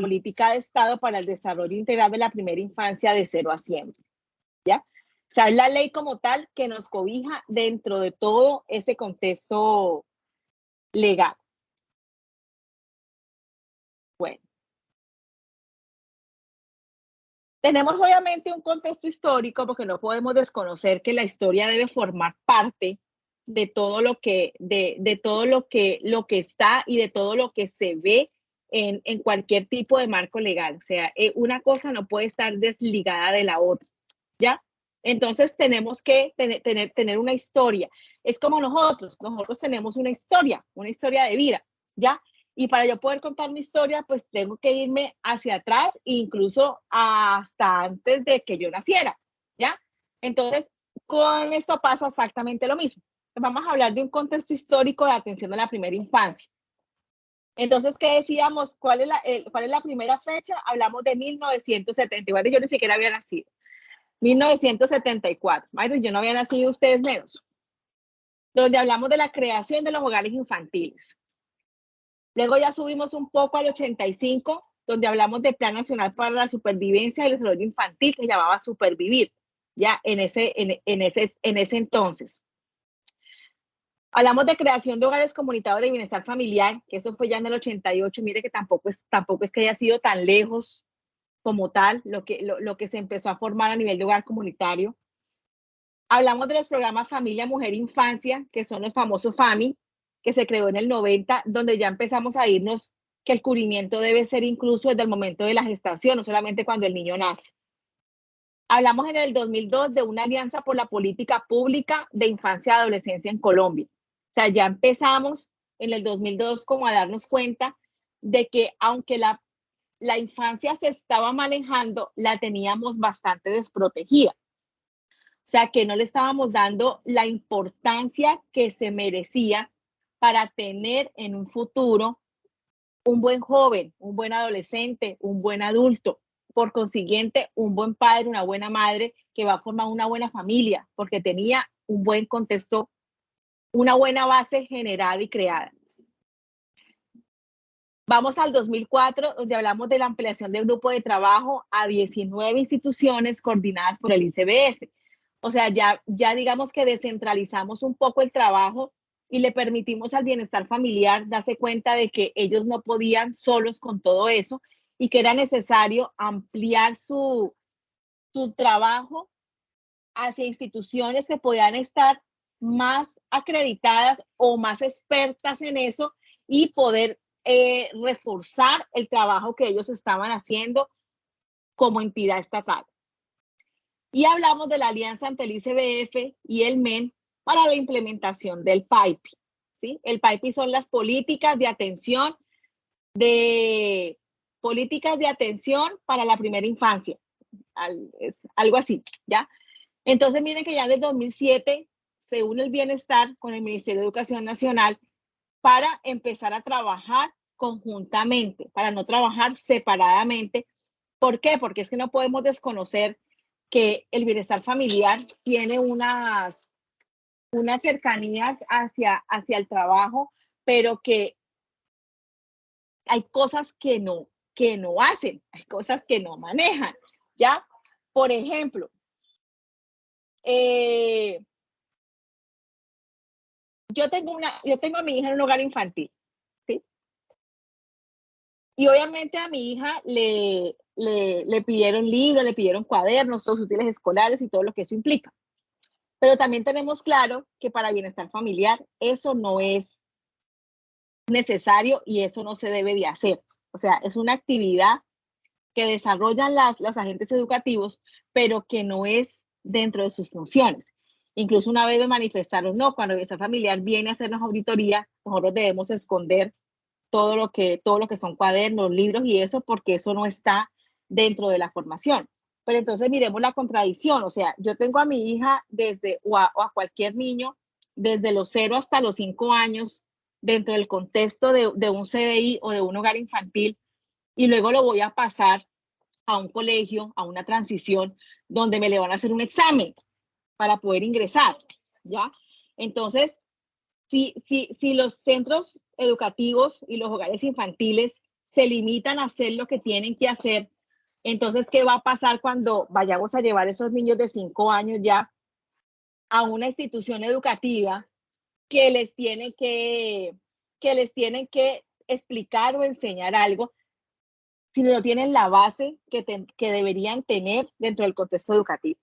política de Estado para el desarrollo integral de la primera infancia de 0 a 100, ¿ya? O sea, es la ley como tal que nos cobija dentro de todo ese contexto legal. Bueno. Tenemos obviamente un contexto histórico porque no podemos desconocer que la historia debe formar parte de todo lo que, de todo lo que está y de todo lo que se ve en cualquier tipo de marco legal. O sea, una cosa no puede estar desligada de la otra, ¿ya? Entonces tenemos que tener una historia. Es como nosotros tenemos una historia de vida, ¿ya? Y para yo poder contar mi historia, pues tengo que irme hacia atrás, incluso hasta antes de que yo naciera, ¿ya? Entonces, con esto pasa exactamente lo mismo. Vamos a hablar de un contexto histórico de atención a la primera infancia. Entonces, ¿qué decíamos? ¿Cuál es la primera fecha? Hablamos de 1974. Yo ni siquiera había nacido. 1974. Yo no había nacido, ustedes menos. Donde hablamos de la creación de los hogares infantiles. Luego ya subimos un poco al 85, donde hablamos del Plan Nacional para la Supervivencia y el Desarrollo Infantil, que se llamaba Supervivir, ya en ese entonces. Hablamos de creación de hogares comunitarios de bienestar familiar, que eso fue ya en el 88. Mire que tampoco es que haya sido tan lejos como tal lo que se empezó a formar a nivel de hogar comunitario. Hablamos de los programas Familia, Mujer, Infancia, que son los famosos FAMI, que se creó en el 90, donde ya empezamos a irnos que el cubrimiento debe ser incluso desde el momento de la gestación, no solamente cuando el niño nace. Hablamos en el 2002 de una alianza por la política pública de infancia y adolescencia en Colombia. O sea, ya empezamos en el 2002 como a darnos cuenta de que aunque la infancia se estaba manejando, la teníamos bastante desprotegida. O sea, que no le estábamos dando la importancia que se merecía para tener en un futuro un buen joven, un buen adolescente, un buen adulto. Por consiguiente, un buen padre, una buena madre que va a formar una buena familia, porque tenía un buen contexto, una buena base generada y creada. Vamos al 2004, donde hablamos de la ampliación del grupo de trabajo a 19 instituciones coordinadas por el ICBF. O sea, ya digamos que descentralizamos un poco el trabajo y le permitimos al bienestar familiar darse cuenta de que ellos no podían solos con todo eso y que era necesario ampliar su trabajo hacia instituciones que podían estar más acreditadas o más expertas en eso y poder reforzar el trabajo que ellos estaban haciendo como entidad estatal. Y hablamos de la alianza entre el ICBF y el MEN para la implementación del PAIPI, ¿sí? El PAIPI son las políticas de atención para la primera infancia, es algo así, ¿ya? Entonces, miren que ya en el 2007 se une el bienestar con el Ministerio de Educación Nacional para empezar a trabajar conjuntamente, para no trabajar separadamente. ¿Por qué? Porque es que no podemos desconocer que el bienestar familiar tiene unas cercanías hacia el trabajo, pero que hay cosas que no hacen, hay cosas que no manejan, ¿ya? Por ejemplo, yo tengo a mi hija en un hogar infantil, ¿sí? Y obviamente a mi hija le pidieron libros, le pidieron cuadernos, todos útiles escolares y todo lo que eso implica. Pero también tenemos claro que para bienestar familiar eso no es necesario y eso no se debe de hacer. O sea, es una actividad que desarrollan los agentes educativos, pero que no es dentro de sus funciones. Incluso una vez me manifestaron, no, cuando bienestar familiar viene a hacernos auditoría, nosotros debemos esconder todo lo que son cuadernos, libros y eso, porque eso no está dentro de la formación. Pero entonces miremos la contradicción, o sea, yo tengo a mi hija o a cualquier niño desde los 0 hasta los 5 años dentro del contexto de un CDI o de un hogar infantil y luego lo voy a pasar a un colegio, a una transición donde me le van a hacer un examen para poder ingresar, ¿ya? Entonces, si los centros educativos y los hogares infantiles se limitan a hacer lo que tienen que hacer. Entonces, ¿qué va a pasar cuando vayamos a llevar esos niños de 5 años ya a una institución educativa que les tienen que explicar o enseñar algo si no tienen la base que deberían tener dentro del contexto educativo?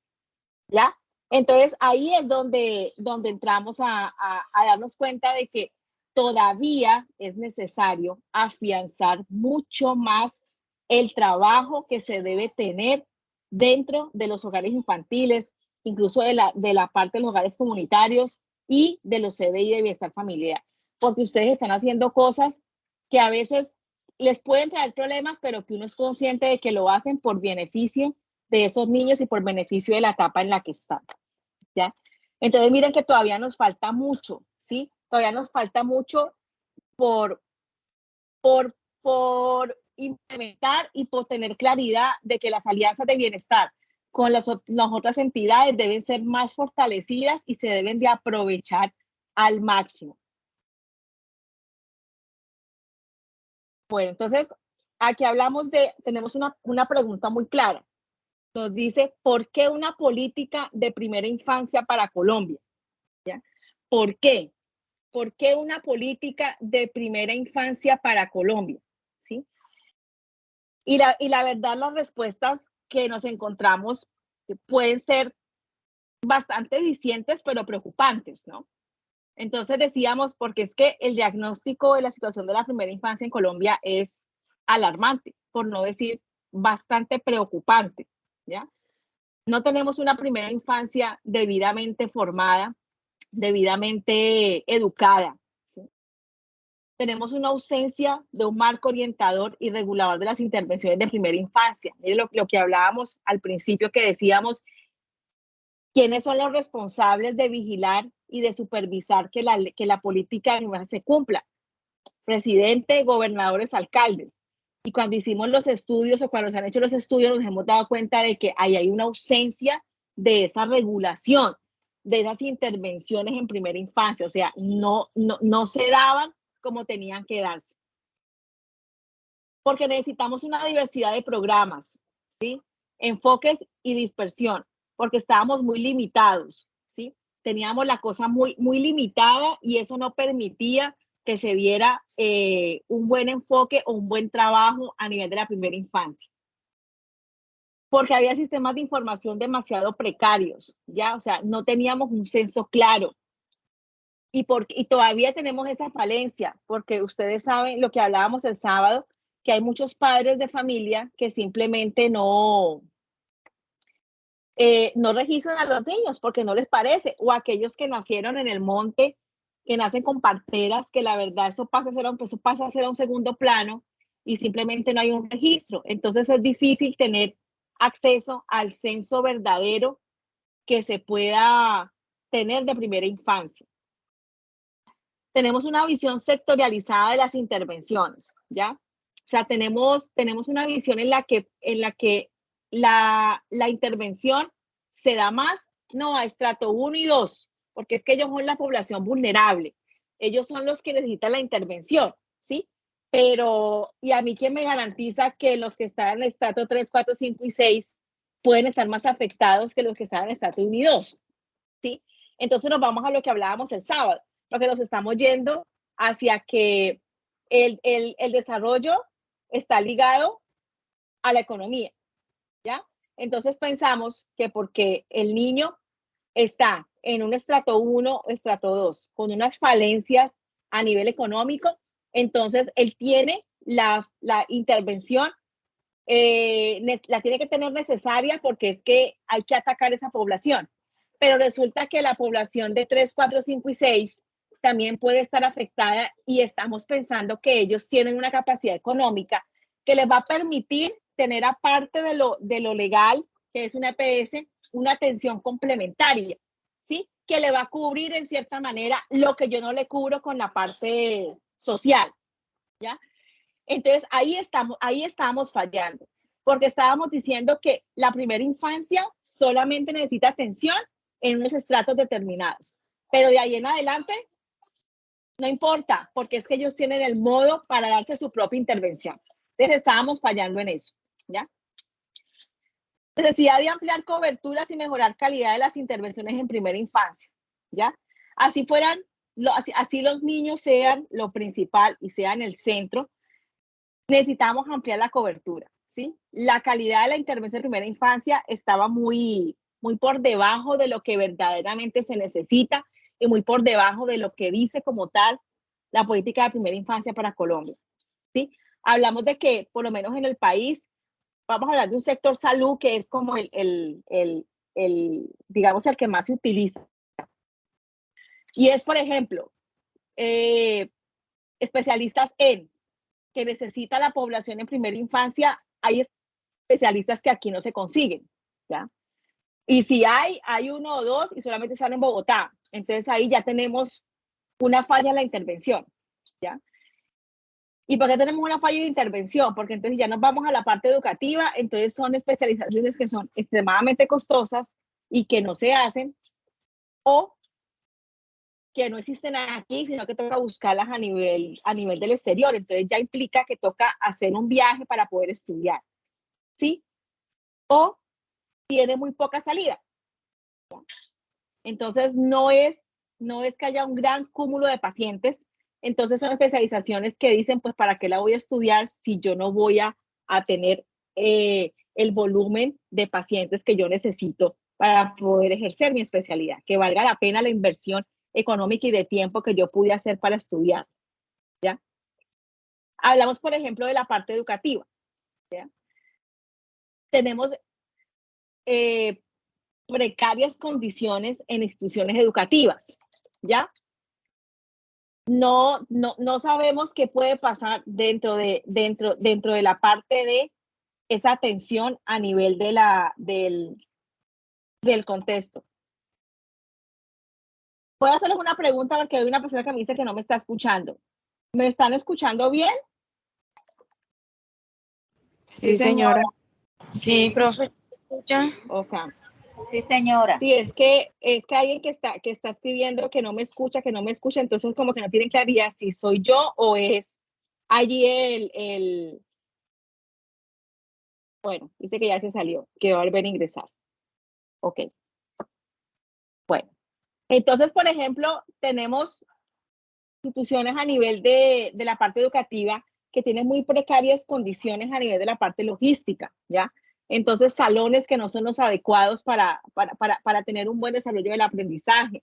¿Ya? Entonces, ahí es donde entramos a darnos cuenta de que todavía es necesario afianzar mucho más el trabajo que se debe tener dentro de los hogares infantiles, incluso de la parte de los hogares comunitarios y de los CDI de bienestar familiar, porque ustedes están haciendo cosas que a veces les pueden traer problemas, pero que uno es consciente de que lo hacen por beneficio de esos niños y por beneficio de la etapa en la que están, ¿ya? Entonces, miren que todavía nos falta mucho, ¿sí? Todavía nos falta mucho por implementar y por tener claridad de que las alianzas de bienestar con las otras entidades deben ser más fortalecidas y se deben de aprovechar al máximo. Bueno, entonces, aquí tenemos una pregunta muy clara. Nos dice, ¿por qué una política de primera infancia para Colombia? ¿Ya? ¿Por qué? ¿Por qué una política de primera infancia para Colombia? ¿Sí? Y la verdad, las respuestas que nos encontramos pueden ser bastante discientes, pero preocupantes, ¿no? Entonces decíamos, porque es que el diagnóstico de la situación de la primera infancia en Colombia es alarmante, por no decir bastante preocupante, ¿ya? No tenemos una primera infancia debidamente formada, debidamente educada. ¿Sí? Tenemos una ausencia de un marco orientador y regulador de las intervenciones de primera infancia. Miren lo que hablábamos al principio, que decíamos, ¿quiénes son los responsables de vigilar y de supervisar que la política se cumpla? Presidente, gobernadores, alcaldes. Y cuando hicimos los estudios o cuando se han hecho los estudios, nos hemos dado cuenta de que hay una ausencia de esa regulación, de esas intervenciones en primera infancia. O sea, no se daban como tenían que darse. Porque necesitamos una diversidad de programas, ¿sí? Enfoques y dispersión, porque estábamos muy limitados, ¿sí? Teníamos la cosa muy limitada y eso no permitía que se diera un buen enfoque o un buen trabajo a nivel de la primera infancia. Porque había sistemas de información demasiado precarios, ¿ya? O sea, no teníamos un censo claro. Y todavía tenemos esa falencia, porque ustedes saben lo que hablábamos el sábado, que hay muchos padres de familia que simplemente no registran a los niños porque no les parece, o aquellos que nacieron en el monte, que nacen con parteras, que la verdad eso pasa a ser a un segundo plano y simplemente no hay un registro. Entonces es difícil tener acceso al censo verdadero que se pueda tener de primera infancia. Tenemos una visión sectorializada de las intervenciones, ¿ya? O sea, tenemos una visión en la que la intervención se da más, no, a estrato 1 y 2, porque es que ellos son la población vulnerable. Ellos son los que necesitan la intervención, ¿sí? Pero, ¿y a mí quién me garantiza que los que están en estrato 3, 4, 5 y 6 pueden estar más afectados que los que están en estrato 1 y 2? ¿Sí? Entonces nos vamos a lo que hablábamos el sábado, porque nos estamos yendo hacia que el desarrollo está ligado a la economía, ¿ya? Entonces pensamos que porque el niño está en un estrato 1 o estrato 2 con unas falencias a nivel económico, entonces él tiene la intervención, la tiene que tener necesaria porque es que hay que atacar esa población. Pero resulta que la población de 3, 4, 5 y 6 también puede estar afectada y estamos pensando que ellos tienen una capacidad económica que les va a permitir tener, aparte de lo legal, que es una EPS, una atención complementaria, ¿sí? Que le va a cubrir en cierta manera lo que yo no le cubro con la parte social, ¿ya? Entonces, ahí estamos fallando, porque estábamos diciendo que la primera infancia solamente necesita atención en unos estratos determinados, pero de ahí en adelante no importa, porque es que ellos tienen el modo para darse su propia intervención. Entonces estábamos fallando en eso, ¿ya? Necesidad de ampliar coberturas y mejorar calidad de las intervenciones en primera infancia, ¿ya? Así así los niños sean lo principal y sean el centro, necesitamos ampliar la cobertura, ¿sí? La calidad de la intervención en primera infancia estaba muy por debajo de lo que verdaderamente se necesita y muy por debajo de lo que dice como tal la política de primera infancia para Colombia, ¿sí? Hablamos de que, por lo menos en el país, vamos a hablar de un sector salud que es como digamos, el que más se utiliza. Y es, por ejemplo, especialistas que necesita la población en primera infancia, hay especialistas que aquí no se consiguen, ¿ya? Y si hay uno o dos y solamente están en Bogotá. Entonces ahí ya tenemos una falla en la intervención, ¿ya? ¿Y por qué tenemos una falla de intervención? Porque entonces ya nos vamos a la parte educativa, entonces son especializaciones que son extremadamente costosas y que no se hacen, o que no existen aquí, sino que toca buscarlas a nivel del exterior. Entonces ya implica que toca hacer un viaje para poder estudiar, ¿sí? O tiene muy poca salida. Entonces no es que haya un gran cúmulo de pacientes. Entonces son especializaciones que dicen, pues, ¿para qué la voy a estudiar si yo no voy a tener el volumen de pacientes que yo necesito para poder ejercer mi especialidad? Que valga la pena la inversión económica y de tiempo que yo pude hacer para estudiar, ¿ya? Hablamos, por ejemplo, de la parte educativa, ¿ya? Tenemos precarias condiciones en instituciones educativas, ¿ya? No sabemos qué puede pasar dentro de la parte de esa atención a nivel del contexto. Voy a hacerles una pregunta porque hay una persona que me dice que no me está escuchando. ¿Me están escuchando bien? Sí, señora. Sí, profe, ¿me escucha? Ok. Sí, señora. Sí, es que alguien que está escribiendo que no me escucha, entonces como que no tienen claridad si soy yo o es allí bueno, dice que ya se salió, que va a volver a ingresar. Ok. Bueno, entonces, por ejemplo, tenemos instituciones a nivel de la parte educativa que tienen muy precarias condiciones a nivel de la parte logística, ¿ya? Entonces, salones que no son los adecuados para tener un buen desarrollo del aprendizaje,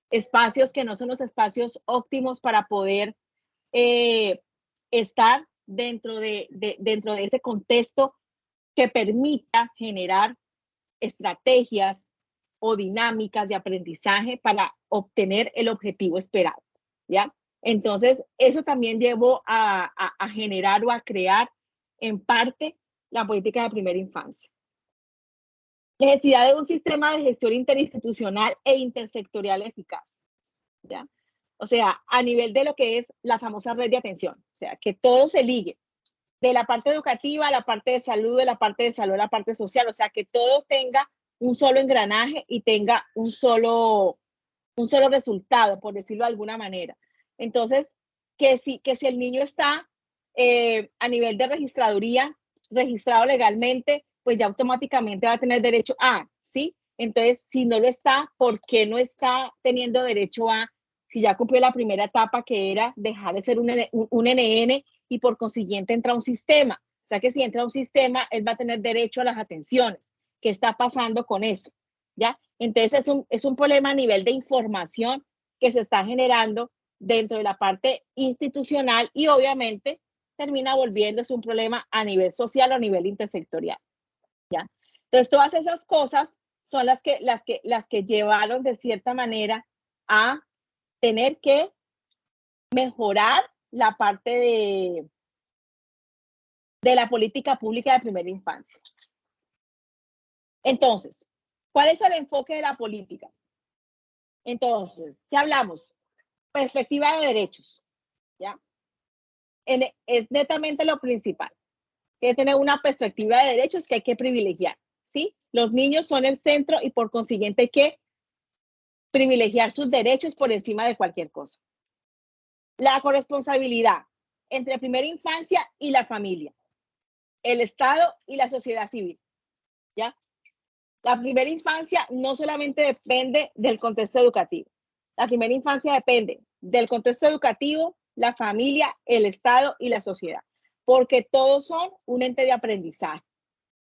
espacios que no son los espacios óptimos para poder estar dentro de ese contexto que permita generar estrategias o dinámicas de aprendizaje para obtener el objetivo esperado, ¿ya? Entonces, eso también llevó a generar o a crear en parte la política de primera infancia. Necesidad de un sistema de gestión interinstitucional e intersectorial eficaz, ¿ya? O sea, a nivel de lo que es la famosa red de atención, o sea, que todo se ligue, de la parte educativa a la parte de salud, de la parte de salud a la parte social, o sea, que todos tenga un solo engranaje y tenga un solo resultado, por decirlo de alguna manera. Entonces, que si el niño está a nivel de registraduría, registrado legalmente, pues ya automáticamente va a tener derecho a, ¿sí? Entonces, si no lo está, ¿por qué no está teniendo derecho a, si ya cumplió la primera etapa que era dejar de ser un NN y por consiguiente entra a un sistema? O sea que si entra a un sistema, él va a tener derecho a las atenciones. ¿Qué está pasando con eso? ¿Ya? Entonces es un problema a nivel de información que se está generando dentro de la parte institucional y obviamente termina volviéndose un problema a nivel social o a nivel intersectorial, ¿ya? Entonces todas esas cosas son las que llevaron de cierta manera a tener que mejorar la parte de la política pública de primera infancia. Entonces, ¿cuál es el enfoque de la política? Entonces, ¿qué hablamos? Perspectiva de derechos, ¿ya? Es netamente lo principal, que es tener una perspectiva de derechos que hay que privilegiar, ¿sí? Los niños son el centro y por consiguiente hay que privilegiar sus derechos por encima de cualquier cosa. La corresponsabilidad entre primera infancia y la familia, el Estado y la sociedad civil, ¿ya? La primera infancia no solamente depende del contexto educativo. La primera infancia depende del contexto educativo, la familia, el Estado y la sociedad, porque todos son un ente de aprendizaje,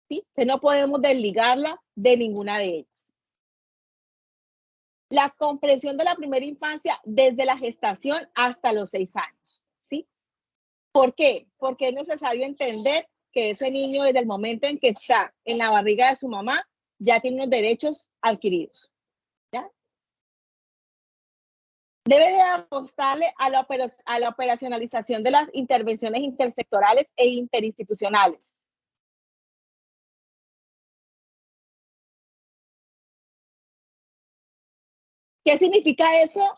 ¿sí? Entonces no podemos desligarla de ninguna de ellas. La comprensión de la primera infancia desde la gestación hasta los 6 años, ¿sí? ¿Por qué? Porque es necesario entender que ese niño desde el momento en que está en la barriga de su mamá ya tiene unos derechos adquiridos, ¿ya? Debe de apostarle a la operacionalización de las intervenciones intersectorales e interinstitucionales. ¿Qué significa eso?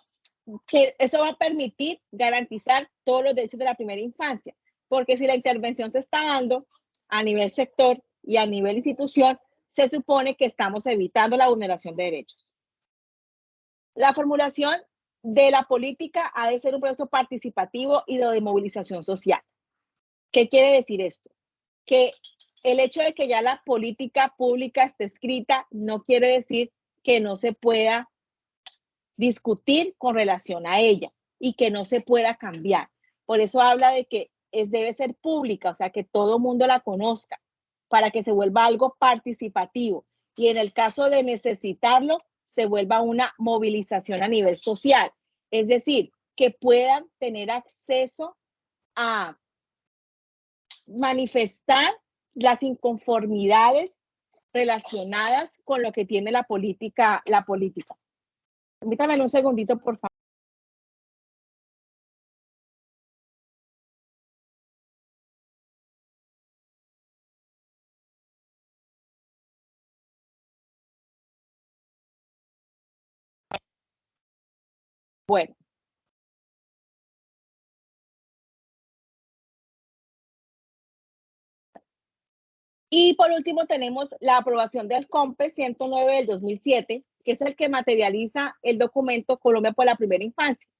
Que eso va a permitir garantizar todos los derechos de la primera infancia, porque si la intervención se está dando a nivel sector y a nivel institución, se supone que estamos evitando la vulneración de derechos. La formulación de la política ha de ser un proceso participativo y de movilización social. ¿Qué quiere decir esto? Que el hecho de que ya la política pública esté escrita no quiere decir que no se pueda discutir con relación a ella y que no se pueda cambiar. Por eso habla de que debe ser pública, o sea, que todo mundo la conozca para que se vuelva algo participativo y en el caso de necesitarlo, se vuelva una movilización a nivel social. Es decir, que puedan tener acceso a manifestar las inconformidades relacionadas con lo que tiene la política. Permítame un segundito, por favor. Bueno. Y por último tenemos la aprobación del COMPE 109 del 2007, que es el que materializa el documento Colombia por la Primera Infancia.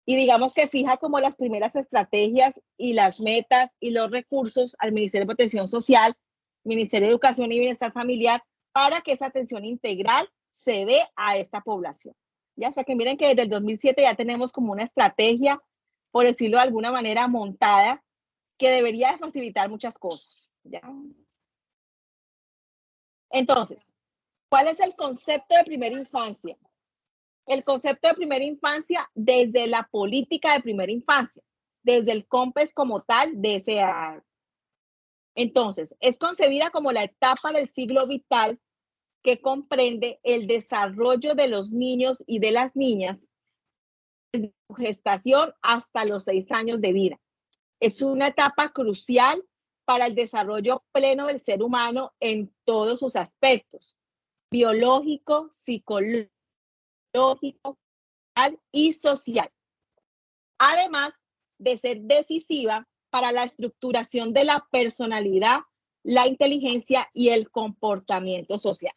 Y digamos que fija como las primeras estrategias y las metas y los recursos al Ministerio de Protección Social, Ministerio de Educación y Bienestar Familiar, para que esa atención integral se dé a esta población. Ya, o sea que miren que desde el 2007 ya tenemos como una estrategia, por decirlo de alguna manera, montada, que debería facilitar muchas cosas. ¿Ya? Entonces, ¿cuál es el concepto de primera infancia? El concepto de primera infancia desde la política de primera infancia, desde el COMPES como tal de ese año. Entonces, es concebida como la etapa del ciclo vital que comprende el desarrollo de los niños y de las niñas desde su gestación hasta los 6 años de vida. Es una etapa crucial para el desarrollo pleno del ser humano en todos sus aspectos, biológico, psicológico y social. Además de ser decisiva para la estructuración de la personalidad, la inteligencia y el comportamiento social.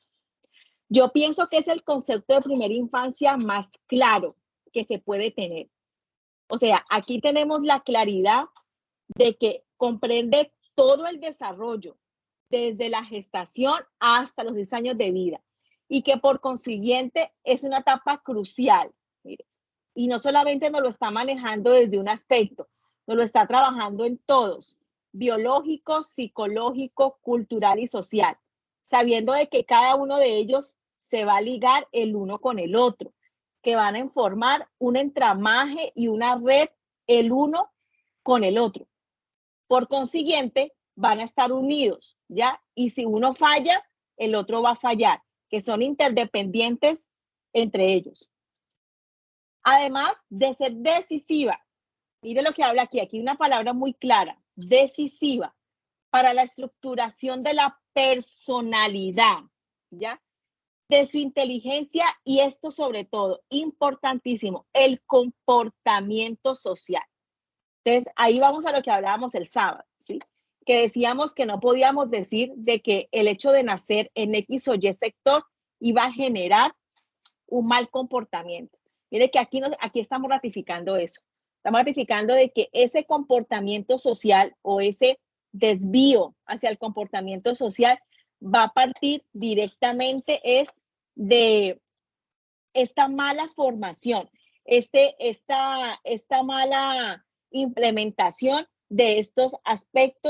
Yo pienso que es el concepto de primera infancia más claro que se puede tener. O sea, aquí tenemos la claridad de que comprende todo el desarrollo desde la gestación hasta los 10 años de vida y que por consiguiente es una etapa crucial. Mire, y no solamente nos lo está manejando desde un aspecto, nos lo está trabajando en todos, biológico, psicológico, cultural y social, sabiendo de que cada uno de ellos se va a ligar el uno con el otro, que van a formar un entramaje y una red el uno con el otro. Por consiguiente, van a estar unidos, ¿ya? Y si uno falla, el otro va a fallar, que son interdependientes entre ellos. Además de ser decisiva, mire lo que habla aquí, aquí una palabra muy clara, decisiva, para la estructuración de la personalidad, ¿ya? De su inteligencia y esto sobre todo, importantísimo, el comportamiento social. Entonces, ahí vamos a lo que hablábamos el sábado, ¿sí? Que decíamos que no podíamos decir de que el hecho de nacer en X o Y sector iba a generar un mal comportamiento. Mire que aquí estamos ratificando eso. Estamos ratificando de que ese comportamiento social o ese desvío hacia el comportamiento social va a partir directamente es de esta mala formación, esta mala implementación de estos aspectos